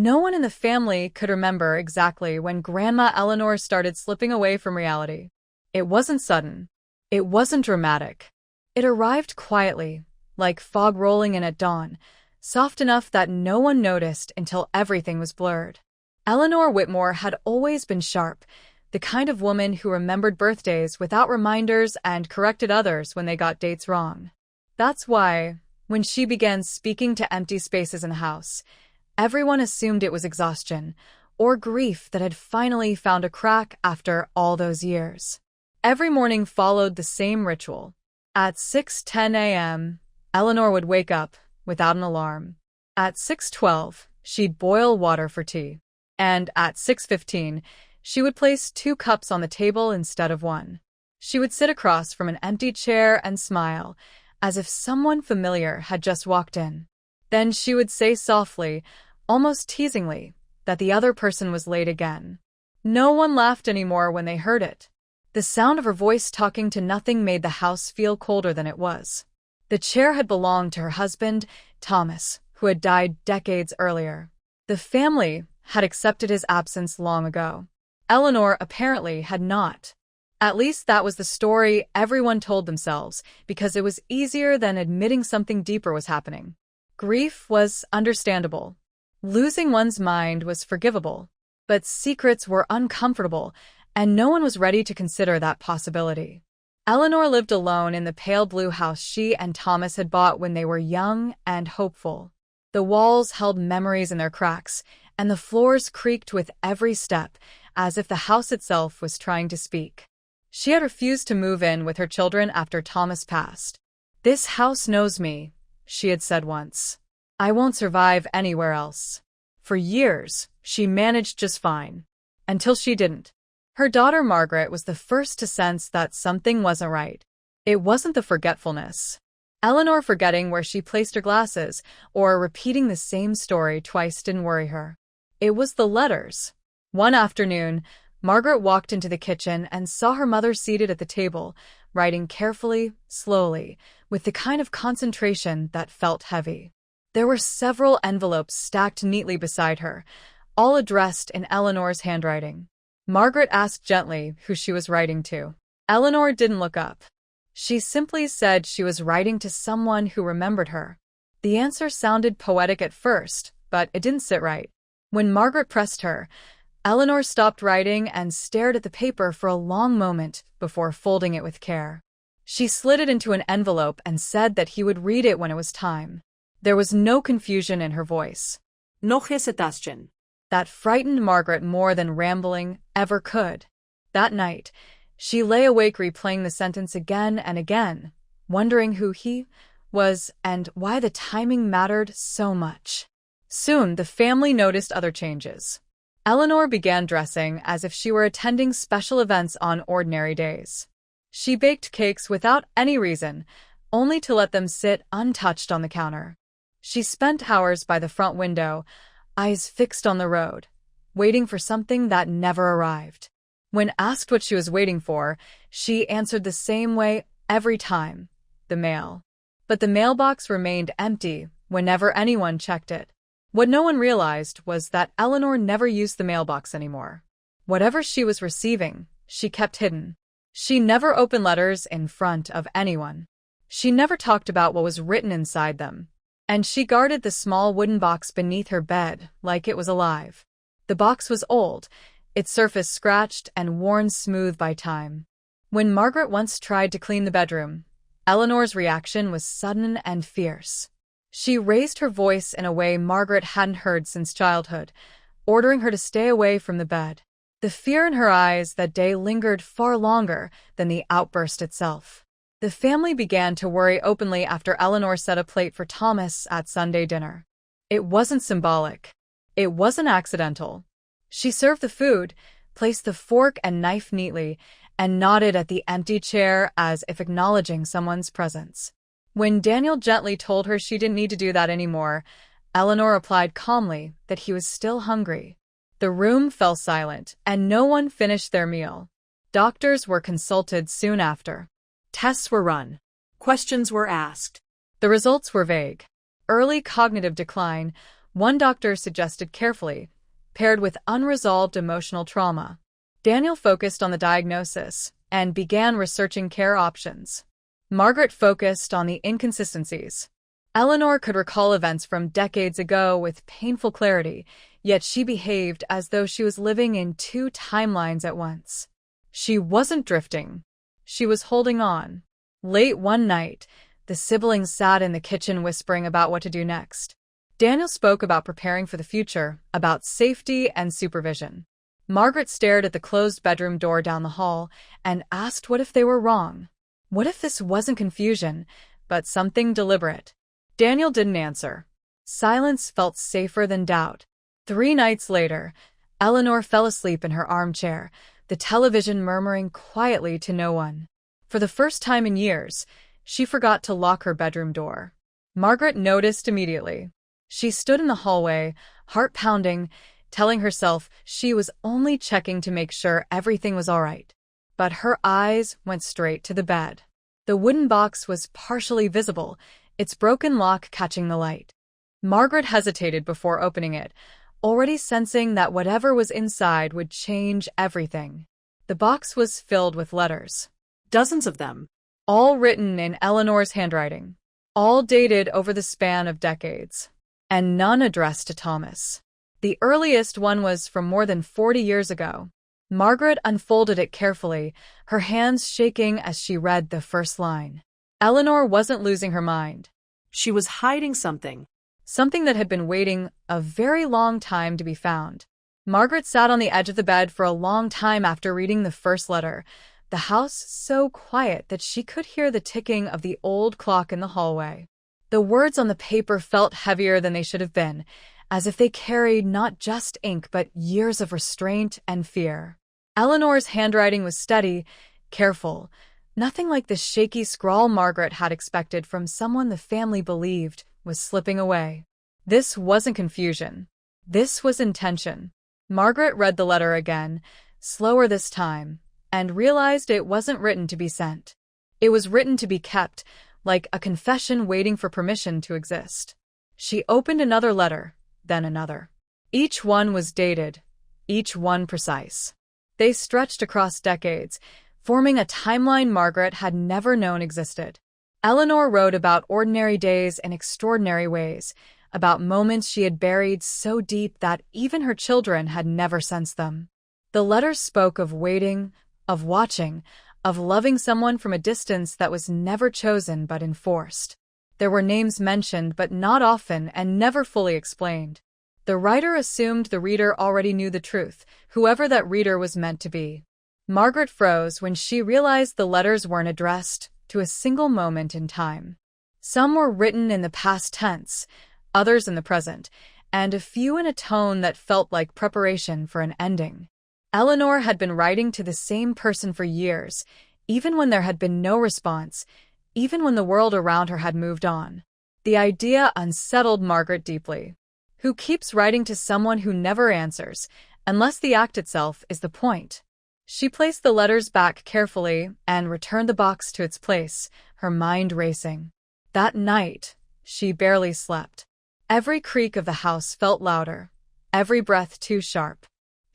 No one in the family could remember exactly when Grandma Eleanor started slipping away from reality. It wasn't sudden. It wasn't dramatic. It arrived quietly, like fog rolling in at dawn, soft enough that no one noticed until everything was blurred. Eleanor Whitmore had always been sharp, the kind of woman who remembered birthdays without reminders and corrected others when they got dates wrong. That's why, when she began speaking to empty spaces in the house, everyone assumed it was exhaustion or grief that had finally found a crack after all those years. Every morning followed the same ritual. At 6:10 a.m., Eleanor would wake up without an alarm. At 6:12, she'd boil water for tea. And at 6:15, she would place 2 cups on the table instead of 1. She would sit across from an empty chair and smile, as if someone familiar had just walked in. Then she would say softly, almost teasingly, that the other person was late again. No one laughed anymore when they heard it. The sound of her voice talking to nothing made the house feel colder than it was. The chair had belonged to her husband, Thomas, who had died decades earlier. The family had accepted his absence long ago. Eleanor apparently had not. At least that was the story everyone told themselves, because it was easier than admitting something deeper was happening. Grief was understandable. Losing one's mind was forgivable. But secrets were uncomfortable, and no one was ready to consider that possibility. Eleanor lived alone in the pale blue house she and Thomas had bought when they were young and hopeful. The walls held memories in their cracks, and the floors creaked with every step, as if the house itself was trying to speak. She had refused to move in with her children after Thomas passed. "This house knows me," she had said once. "I won't survive anywhere else." For years, she managed just fine. Until she didn't. Her daughter Margaret was the first to sense that something wasn't right. It wasn't the forgetfulness. Eleanor forgetting where she placed her glasses or repeating the same story twice didn't worry her. It was the letters. One afternoon, Margaret walked into the kitchen and saw her mother seated at the table, writing carefully, slowly, with the kind of concentration that felt heavy. There were several envelopes stacked neatly beside her, all addressed in Eleanor's handwriting. Margaret asked gently who she was writing to. Eleanor didn't look up. She simply said she was writing to someone who remembered her. The answer sounded poetic at first, but it didn't sit right. When Margaret pressed her, Eleanor stopped writing and stared at the paper for a long moment before folding it with care. She slid it into an envelope and said that he would read it when it was time. There was no confusion in her voice. No hesitation. That frightened Margaret more than rambling ever could. That night, she lay awake replaying the sentence again and again, wondering who he was and why the timing mattered so much. Soon, the family noticed other changes. Eleanor began dressing as if she were attending special events on ordinary days. She baked cakes without any reason, only to let them sit untouched on the counter. She spent hours by the front window, eyes fixed on the road, waiting for something that never arrived. When asked what she was waiting for, she answered the same way every time: the mail. But the mailbox remained empty whenever anyone checked it. What no one realized was that Eleanor never used the mailbox anymore. Whatever she was receiving, she kept hidden. She never opened letters in front of anyone. She never talked about what was written inside them. And she guarded the small wooden box beneath her bed like it was alive. The box was old, its surface scratched and worn smooth by time. When Margaret once tried to clean the bedroom, Eleanor's reaction was sudden and fierce. She raised her voice in a way Margaret hadn't heard since childhood, ordering her to stay away from the bed. The fear in her eyes that day lingered far longer than the outburst itself. The family began to worry openly after Eleanor set a plate for Thomas at Sunday dinner. It wasn't symbolic. It wasn't accidental. She served the food, placed the fork and knife neatly, and nodded at the empty chair as if acknowledging someone's presence. When Daniel gently told her she didn't need to do that anymore, Eleanor replied calmly that he was still hungry. The room fell silent, and no one finished their meal. Doctors were consulted soon after. Tests were run. Questions were asked. The results were vague. Early cognitive decline, One doctor suggested carefully, paired with unresolved emotional trauma. Daniel focused on the diagnosis and began researching care options. Margaret focused on the inconsistencies. Eleanor could recall events from decades ago with painful clarity, yet she behaved as though she was living in two timelines at once. She wasn't drifting. She was holding on. Late one night, the siblings sat in the kitchen whispering about what to do next. Daniel spoke about preparing for the future, about safety and supervision. Margaret stared at the closed bedroom door down the hall and asked what if they were wrong? What if this wasn't confusion, but something deliberate? Daniel didn't answer. Silence felt safer than doubt. 3 nights later, Eleanor fell asleep in her armchair, the television murmuring quietly to no one. For the first time in years, she forgot to lock her bedroom door. Margaret noticed immediately. She stood in the hallway, heart pounding, telling herself she was only checking to make sure everything was all right. But her eyes went straight to the bed. The wooden box was partially visible, its broken lock catching the light. Margaret hesitated before opening it, already sensing that whatever was inside would change everything. The box was filled with letters. Dozens of them. All written in Eleanor's handwriting. All dated over the span of decades. And none addressed to Thomas. The earliest one was from more than 40 years ago. Margaret unfolded it carefully, her hands shaking as she read the first line. Eleanor wasn't losing her mind. She was hiding something. Something that had been waiting a very long time to be found. Margaret sat on the edge of the bed for a long time after reading the first letter, the house so quiet that she could hear the ticking of the old clock in the hallway. The words on the paper felt heavier than they should have been, as if they carried not just ink but years of restraint and fear. Eleanor's handwriting was steady, careful, nothing like the shaky scrawl Margaret had expected from someone the family believed was slipping away. This wasn't confusion. This was intention. Margaret read the letter again, slower this time, and realized it wasn't written to be sent. It was written to be kept, like a confession waiting for permission to exist. She opened another letter, then another. Each one was dated, each one precise. They stretched across decades, forming a timeline Margaret had never known existed. Eleanor wrote about ordinary days in extraordinary ways, about moments she had buried so deep that even her children had never sensed them. The letters spoke of waiting, of watching, of loving someone from a distance that was never chosen but enforced. There were names mentioned but not often and never fully explained. The writer assumed the reader already knew the truth, whoever that reader was meant to be. Margaret froze when she realized the letters weren't addressed to a single moment in time. Some were written in the past tense, others in the present, and a few in a tone that felt like preparation for an ending. Eleanor had been writing to the same person for years, even when there had been no response, even when the world around her had moved on. The idea unsettled Margaret deeply. Who keeps writing to someone who never answers, unless the act itself is the point? She placed the letters back carefully and returned the box to its place, her mind racing. That night, she barely slept. Every creak of the house felt louder, every breath too sharp.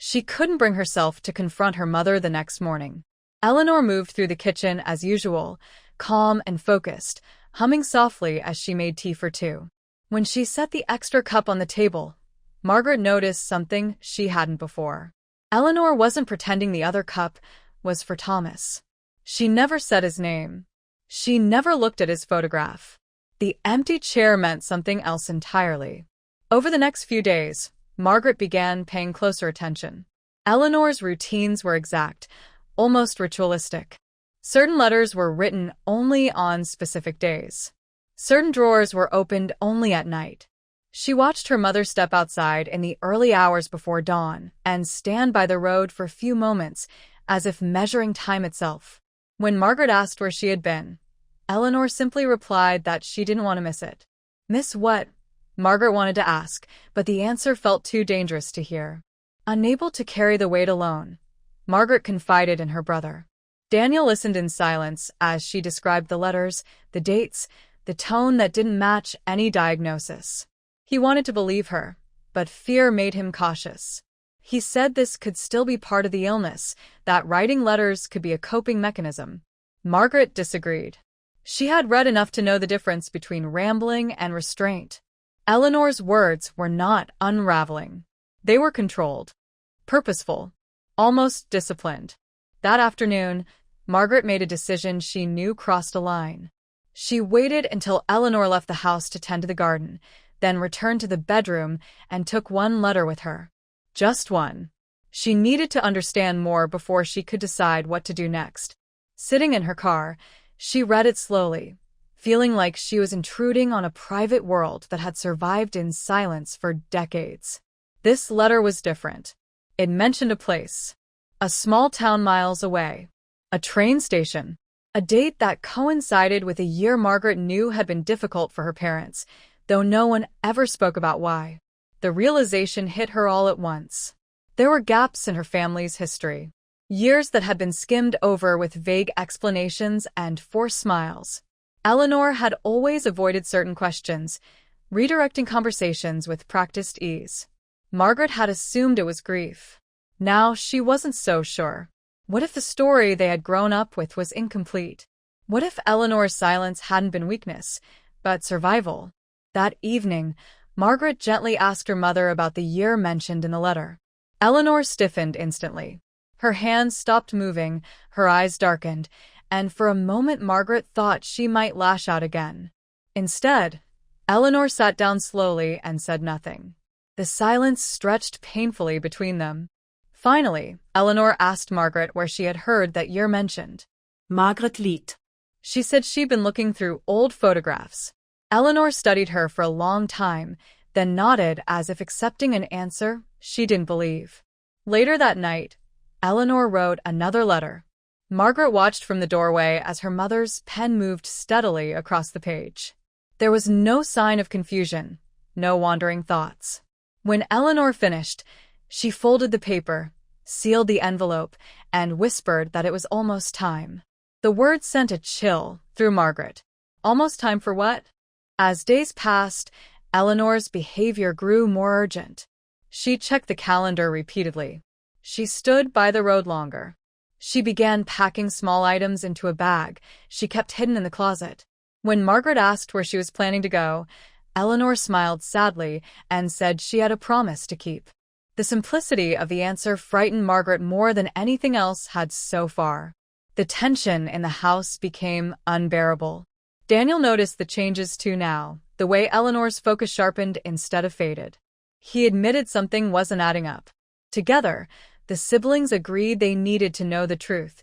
She couldn't bring herself to confront her mother the next morning. Eleanor moved through the kitchen as usual, calm and focused, humming softly as she made tea for two. When she set the extra cup on the table, Margaret noticed something she hadn't before. Eleanor wasn't pretending the other cup was for Thomas. She never said his name. She never looked at his photograph. The empty chair meant something else entirely. Over the next few days, Margaret began paying closer attention. Eleanor's routines were exact, almost ritualistic. Certain letters were written only on specific days. Certain drawers were opened only at night. She watched her mother step outside in the early hours before dawn and stand by the road for a few moments, as if measuring time itself. When Margaret asked where she had been, Eleanor simply replied that she didn't want to miss it. Miss what? Margaret wanted to ask, but the answer felt too dangerous to hear. Unable to carry the weight alone, Margaret confided in her brother. Daniel listened in silence as she described the letters, the dates, the tone that didn't match any diagnosis. He wanted to believe her, but fear made him cautious. He said this could still be part of the illness, that writing letters could be a coping mechanism. Margaret disagreed. She had read enough to know the difference between rambling and restraint. Eleanor's words were not unraveling. They were controlled, purposeful, almost disciplined. That afternoon, Margaret made a decision she knew crossed a line. She waited until Eleanor left the house to tend to the garden, then returned to the bedroom and took one letter with her. Just one. She needed to understand more before she could decide what to do next. Sitting in her car, she read it slowly, feeling like she was intruding on a private world that had survived in silence for decades. This letter was different. It mentioned a place, a small town miles away, a train station, a date that coincided with a year Margaret knew had been difficult for her parents, though no one ever spoke about why. The realization hit her all at once. There were gaps in her family's history, years that had been skimmed over with vague explanations and forced smiles. Eleanor had always avoided certain questions, redirecting conversations with practiced ease. Margaret had assumed it was grief. Now she wasn't so sure. What if the story they had grown up with was incomplete? What if Eleanor's silence hadn't been weakness, but survival? That evening, Margaret gently asked her mother about the year mentioned in the letter. Eleanor stiffened instantly. Her hands stopped moving, her eyes darkened, and for a moment Margaret thought she might lash out again. Instead, Eleanor sat down slowly and said nothing. The silence stretched painfully between them. Finally, Eleanor asked Margaret where she had heard that year mentioned. Margaret Lied. She said she'd been looking through old photographs. Eleanor studied her for a long time, then nodded as if accepting an answer she didn't believe. Later that night, Eleanor wrote another letter. Margaret watched from the doorway as her mother's pen moved steadily across the page. There was no sign of confusion, no wandering thoughts. When Eleanor finished, she folded the paper, sealed the envelope, and whispered that it was almost time. The words sent a chill through Margaret. Almost time for what? As days passed, Eleanor's behavior grew more urgent. She checked the calendar repeatedly. She stood by the road longer. She began packing small items into a bag she kept hidden in the closet. When Margaret asked where she was planning to go, Eleanor smiled sadly and said she had a promise to keep. The simplicity of the answer frightened Margaret more than anything else had so far. The tension in the house became unbearable. Daniel noticed the changes too now, the way Eleanor's focus sharpened instead of faded. He admitted something wasn't adding up. Together, the siblings agreed they needed to know the truth,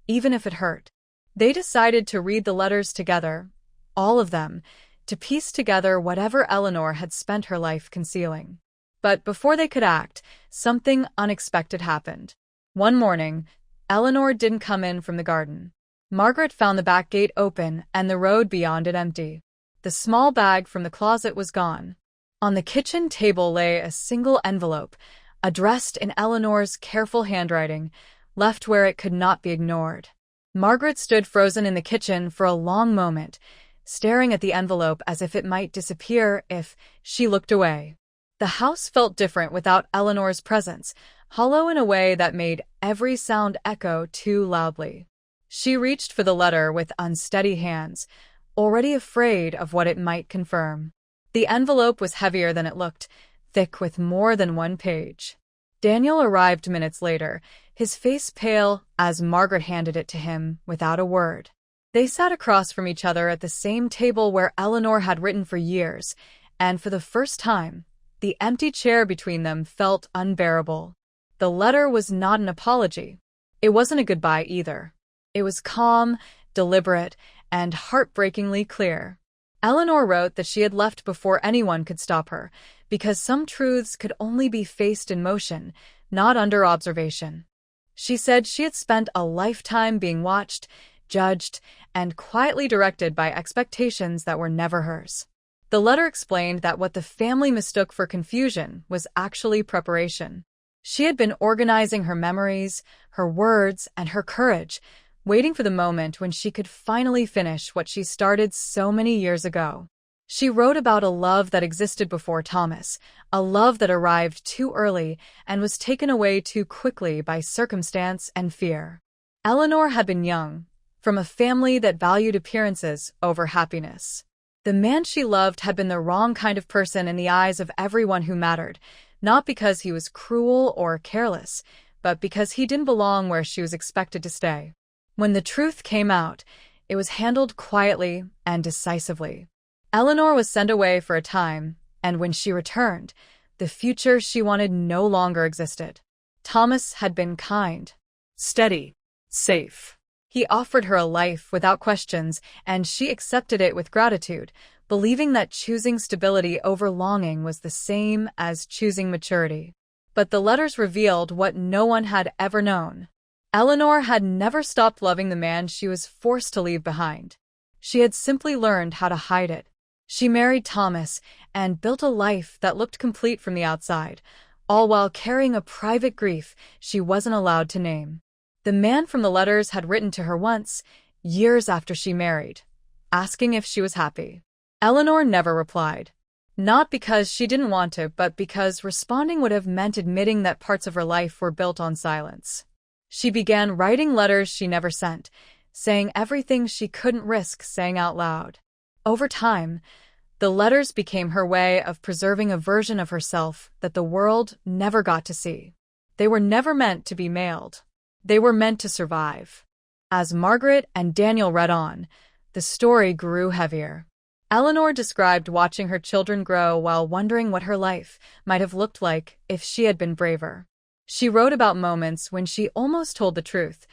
even if it hurt. They decided to read the letters together, all of them, to piece together whatever Eleanor had spent her life concealing. But before they could act, something unexpected happened. One morning, Eleanor didn't come in from the garden. Margaret found the back gate open and the road beyond it empty. The small bag from the closet was gone. On the kitchen table lay a single envelope, addressed in Eleanor's careful handwriting, left where it could not be ignored. Margaret stood frozen in the kitchen for a long moment, staring at the envelope as if it might disappear if she looked away. The house felt different without Eleanor's presence, hollow in a way that made every sound echo too loudly. She reached for the letter with unsteady hands, already afraid of what it might confirm. The envelope was heavier than it looked, thick with more than one page. Daniel arrived minutes later, his face pale as Margaret handed it to him without a word. They sat across from each other at the same table where Eleanor had written for years, and for the first time, the empty chair between them felt unbearable. The letter was not an apology. It wasn't a goodbye either. It was calm, deliberate, and heartbreakingly clear. Eleanor wrote that she had left before anyone could stop her, because some truths could only be faced in motion, not under observation. She said she had spent a lifetime being watched, judged, and quietly directed by expectations that were never hers. The letter explained that what the family mistook for confusion was actually preparation. She had been organizing her memories, her words, and her courage, waiting for the moment when she could finally finish what she started so many years ago. She wrote about a love that existed before Thomas, a love that arrived too early and was taken away too quickly by circumstance and fear. Eleanor had been young, from a family that valued appearances over happiness. The man she loved had been the wrong kind of person in the eyes of everyone who mattered, not because he was cruel or careless, but because he didn't belong where she was expected to stay. When the truth came out, it was handled quietly and decisively. Eleanor was sent away for a time, and when she returned, the future she wanted no longer existed. Thomas had been kind, Steady. Safe. he offered her a life without questions, and she accepted it with gratitude, believing that choosing stability over longing was the same as choosing maturity. But the letters revealed what no one had ever known. Eleanor had never stopped loving the man she was forced to leave behind. She had simply learned how to hide it. She married Thomas and built a life that looked complete from the outside, all while carrying a private grief she wasn't allowed to name. The man from the letters had written to her once, years after she married, asking if she was happy. Eleanor never replied. Not because she didn't want to, but because responding would have meant admitting that parts of her life were built on silence. She began writing letters she never sent, saying everything she couldn't risk saying out loud. Over time, the letters became her way of preserving a version of herself that the world never got to see. They were never meant to be mailed. They were meant to survive. As Margaret and Daniel read on, the story grew heavier. Eleanor described watching her children grow while wondering what her life might have looked like if she had been braver. She wrote about moments when she almost told the truth,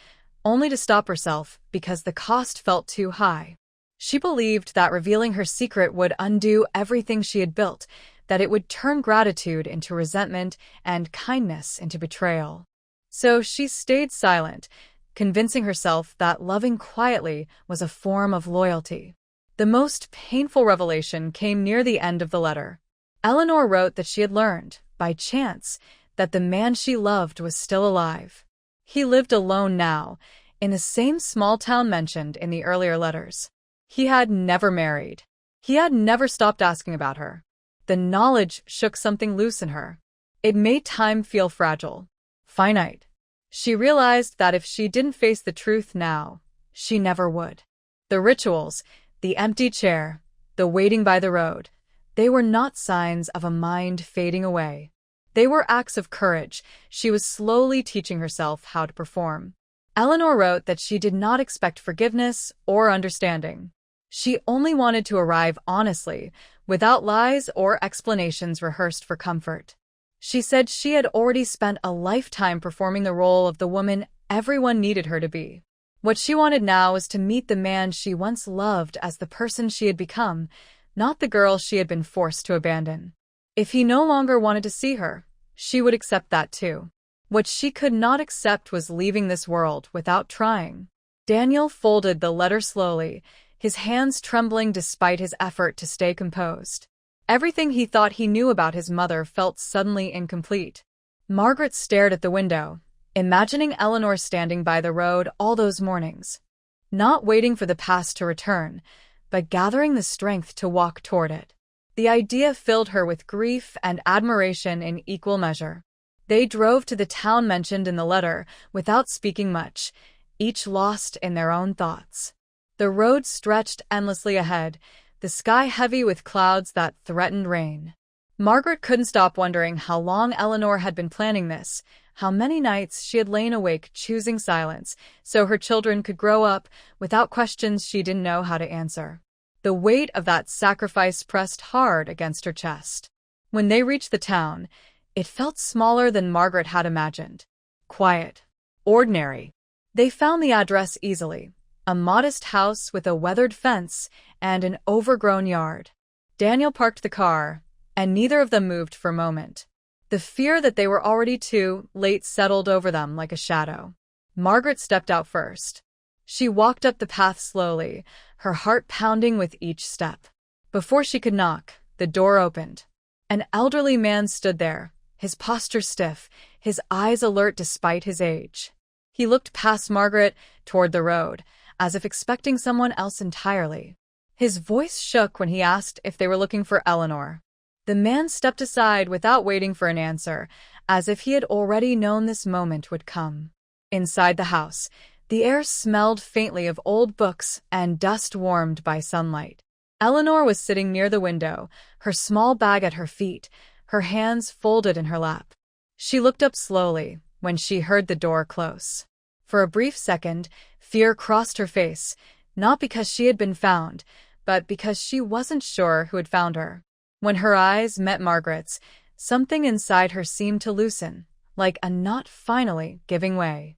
only to stop herself because the cost felt too high. She believed that revealing her secret would undo everything she had built, that it would turn gratitude into resentment and kindness into betrayal. So she stayed silent, convincing herself that loving quietly was a form of loyalty. The most painful revelation came near the end of the letter. Eleanor wrote that she had learned, by chance, that the man she loved was still alive. He lived alone now, in the same small town mentioned in the earlier letters. He had never married. He had never stopped asking about her. The knowledge shook something loose in her. It made time feel fragile, finite. She realized that if she didn't face the truth now, she never would. The rituals, the empty chair, the waiting by the road, they were not signs of a mind fading away. They were acts of courage she was slowly teaching herself how to perform. Eleanor wrote that she did not expect forgiveness or understanding. She only wanted to arrive honestly, without lies or explanations rehearsed for comfort. She said she had already spent a lifetime performing the role of the woman everyone needed her to be. What she wanted now was to meet the man she once loved as the person she had become, not the girl she had been forced to abandon. If he no longer wanted to see her, she would accept that too. What she could not accept was leaving this world without trying. Daniel folded the letter slowly, his hands trembling despite his effort to stay composed. Everything he thought he knew about his mother felt suddenly incomplete. Margaret stared at the window, imagining Eleanor standing by the road all those mornings, not waiting for the past to return, but gathering the strength to walk toward it. The idea filled her with grief and admiration in equal measure. They drove to the town mentioned in the letter without speaking much, each lost in their own thoughts. The road stretched endlessly ahead, the sky heavy with clouds that threatened rain. Margaret couldn't stop wondering how long Eleanor had been planning this, how many nights she had lain awake choosing silence so her children could grow up without questions she didn't know how to answer. The weight of that sacrifice pressed hard against her chest. When they reached the town, it felt smaller than Margaret had imagined. Quiet. Ordinary. They found the address easily. A modest house with a weathered fence and an overgrown yard. Daniel parked the car, and neither of them moved for a moment. The fear that they were already too late settled over them like a shadow. Margaret stepped out first. She walked up the path slowly, her heart pounding with each step. Before she could knock, the door opened. An elderly man stood there, his posture stiff, his eyes alert despite his age. He looked past Margaret toward the road, as if expecting someone else entirely. His voice shook when he asked if they were looking for Eleanor. The man stepped aside without waiting for an answer, as if he had already known this moment would come. Inside the house, the air smelled faintly of old books and dust warmed by sunlight. Eleanor was sitting near the window, her small bag at her feet, her hands folded in her lap. She looked up slowly when she heard the door close. For a brief second, fear crossed her face, not because she had been found, but because she wasn't sure who had found her. When her eyes met Margaret's, something inside her seemed to loosen, like a knot finally giving way.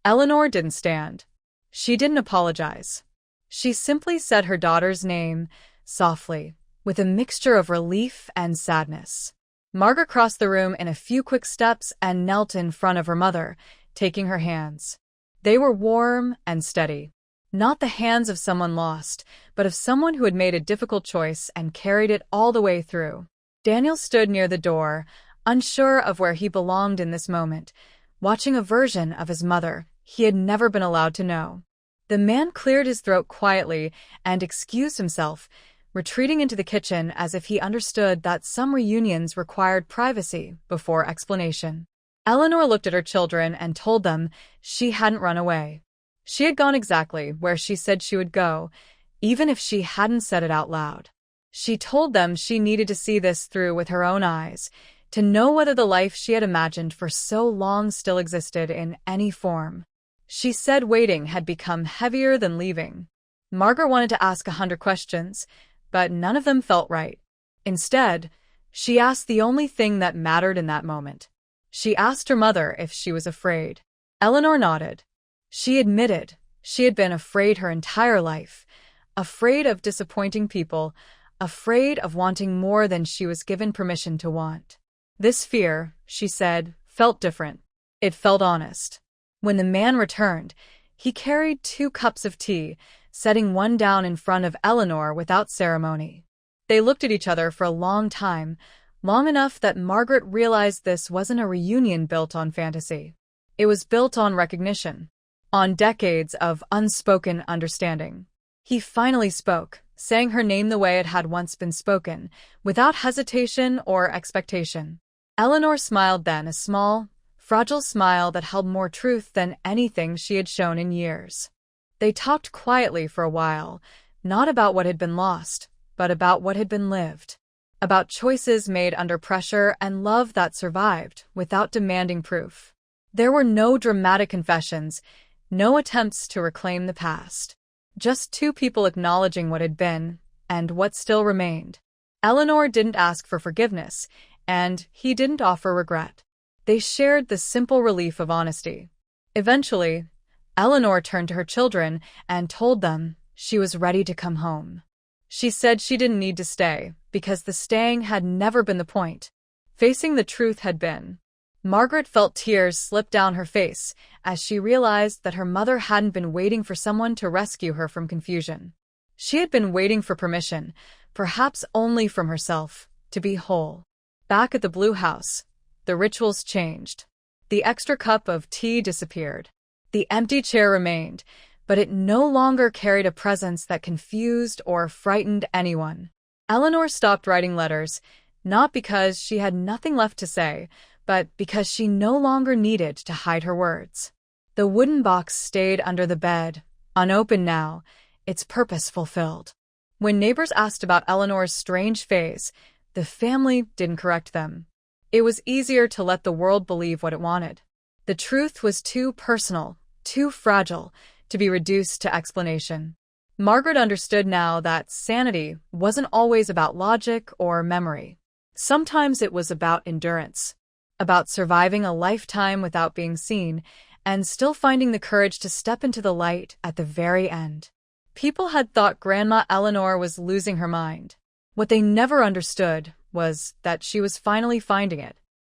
Eleanor didn't stand. She didn't apologize. She simply said her daughter's name, softly, with a mixture of relief and sadness. Margaret crossed the room in a few quick steps and knelt in front of her mother, taking her hands. They were warm and steady. Not the hands of someone lost, but of someone who had made a difficult choice and carried it all the way through. Daniel stood near the door, unsure of where he belonged in this moment, watching a version of his mother he had never been allowed to know. The man cleared his throat quietly and excused himself, retreating into the kitchen as if he understood that some reunions required privacy before explanation. Eleanor looked at her children and told them she hadn't run away. She had gone exactly where she said she would go, even if she hadn't said it out loud. She told them she needed to see this through with her own eyes, to know whether the life she had imagined for so long still existed in any form. She said waiting had become heavier than leaving. Margaret wanted to ask 100 questions, but none of them felt right. Instead, she asked the only thing that mattered in that moment. She asked her mother if she was afraid. Eleanor nodded. She admitted she had been afraid her entire life, afraid of disappointing people, afraid of wanting more than she was given permission to want. This fear, she said, felt different. It felt honest. When the man returned, he carried 2 cups of tea, setting one down in front of Eleanor without ceremony. They looked at each other for a long time, long enough that Margaret realized this wasn't a reunion built on fantasy. It was built on recognition, on decades of unspoken understanding. He finally spoke, saying her name the way it had once been spoken, without hesitation or expectation. Eleanor smiled then, a small, fragile smile that held more truth than anything she had shown in years. They talked quietly for a while, not about what had been lost, but about what had been lived. About choices made under pressure and love that survived without demanding proof. There were no dramatic confessions, no attempts to reclaim the past. Just 2 people acknowledging what had been and what still remained. Eleanor didn't ask for forgiveness, and he didn't offer regret. They shared the simple relief of honesty. Eventually, Eleanor turned to her children and told them she was ready to come home. She said she didn't need to stay, because the staying had never been the point. Facing the truth had been. Margaret felt tears slip down her face as she realized that her mother hadn't been waiting for someone to rescue her from confusion. She had been waiting for permission, perhaps only from herself, to be whole. Back at the Blue House, the rituals changed. The extra cup of tea disappeared. The empty chair remained, but it no longer carried a presence that confused or frightened anyone. Eleanor stopped writing letters, not because she had nothing left to say, but because she no longer needed to hide her words. The wooden box stayed under the bed, unopened now, its purpose fulfilled. When neighbors asked about Eleanor's strange phase, the family didn't correct them. It was easier to let the world believe what it wanted. The truth was too personal, too fragile, to be reduced to explanation. Margaret understood now that sanity wasn't always about logic or memory. Sometimes it was about endurance, about surviving a lifetime without being seen, and still finding the courage to step into the light at the very end. People had thought Grandma Eleanor was losing her mind. What they never understood was that she was finally finding it.